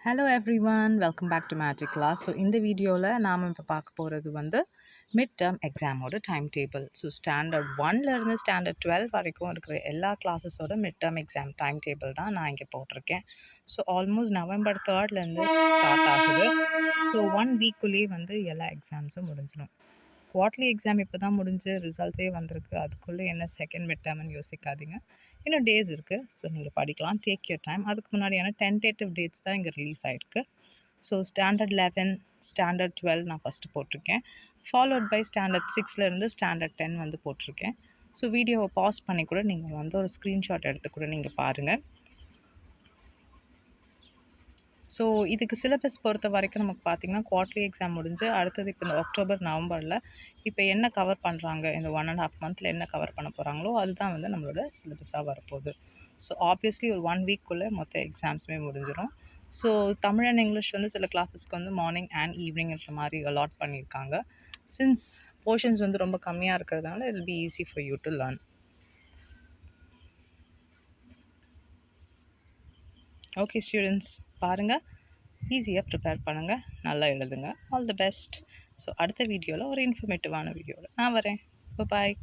Hello everyone, welcome back to Magic Class. So இந்த வீடியோவில் நாம் இப்போ பார்க்க போகிறது வந்து மிட் டேர்ம் எக்ஸாமோட டைம் டேபிள். ஸோ ஸ்டாண்டர்ட் ஒன்லேருந்து ஸ்டாண்டர்ட் 12 வரைக்கும் இருக்கிற எல்லா கிளாஸஸோட mid term exam time table தான் நான் இங்கே போட்டிருக்கேன். ஸோ ஆல்மோஸ்ட் நவம்பர் 3லேருந்து ஸ்டார்ட் ஆகுது. ஸோ 1 வீக்குள்ளேயே வந்து எல்லா எக்ஸாம்ஸும் முடிஞ்சிடும். குவார்ட்லி எக்ஸாம் இப்போ தான் முடிஞ்சு ரிசல்ட்ஸே வந்திருக்கு. அதுக்குள்ளே என்ன செகண்ட் மிட் டேர்ம்னு யோசிக்காதீங்க. இன்னும் டேஸ் இருக்குது. ஸோ நீங்கள் படிக்கலாம், டேக் யூர் டைம். அதுக்கு முன்னாடியான டென்டேட்டிவ் டேட்ஸ் தான் இங்கே ரிலீஸ் ஆகிருக்கு. ஸோ ஸ்டாண்டர்ட் 11, ஸ்டாண்டர்ட் 12 நான் ஃபஸ்ட்டு போட்டிருக்கேன். ஃபாலோட் பை ஸ்டாண்டர்ட் 6லேருந்து ஸ்டாண்டர்ட் 10 வந்து போட்டிருக்கேன். ஸோ வீடியோவை பாஸ் பண்ணி கூட நீங்கள் வந்து ஒரு ஸ்க்ரீன்ஷாட் எடுத்து கூட நீங்கள் பாருங்கள். ஸோ இதுக்கு சிலபஸ் பொறுத்த வரைக்கும் நமக்கு பார்த்திங்கன்னா குவார்ட்லி எக்ஸாம் முடிஞ்சு அடுத்தது இப்போ இந்த அக்டோபர் நவம்பரில் இப்போ என்ன கவர் பண்ணுறாங்க, இந்த 1.5 மந்தில் என்ன கவர் பண்ண போகிறாங்களோ அதுதான் வந்து நம்மளோட சிலபஸாக வரப்போகுது. ஸோ ஆப்வியஸ்லி ஒரு 1 வீக்குள்ளே மொத்த எக்ஸாம்ஸுமே முடிஞ்சிடும். ஸோ தமிழ் அண்ட் இங்கிலீஷ் வந்து சில கிளாஸஸ்க்கு வந்து மார்னிங் அண்ட் ஈவினிங்ன்ற மாதிரி அலாட் பண்ணியிருக்காங்க. சின்ஸ் போர்ஷன்ஸ் வந்து ரொம்ப கம்மியாக இருக்கிறதுனால it will be easy for you to learn. Okay students, பாருங்கள், ஈஸியாக ப்ரிப்பேர் பண்ணுங்கள், நல்லா எழுதுங்க. All the best. ஸோ அடுத்த வீடியோவில் ஒரு இன்ஃபர்மேட்டிவான வீடியோவில் நான் வரேன். பாய்.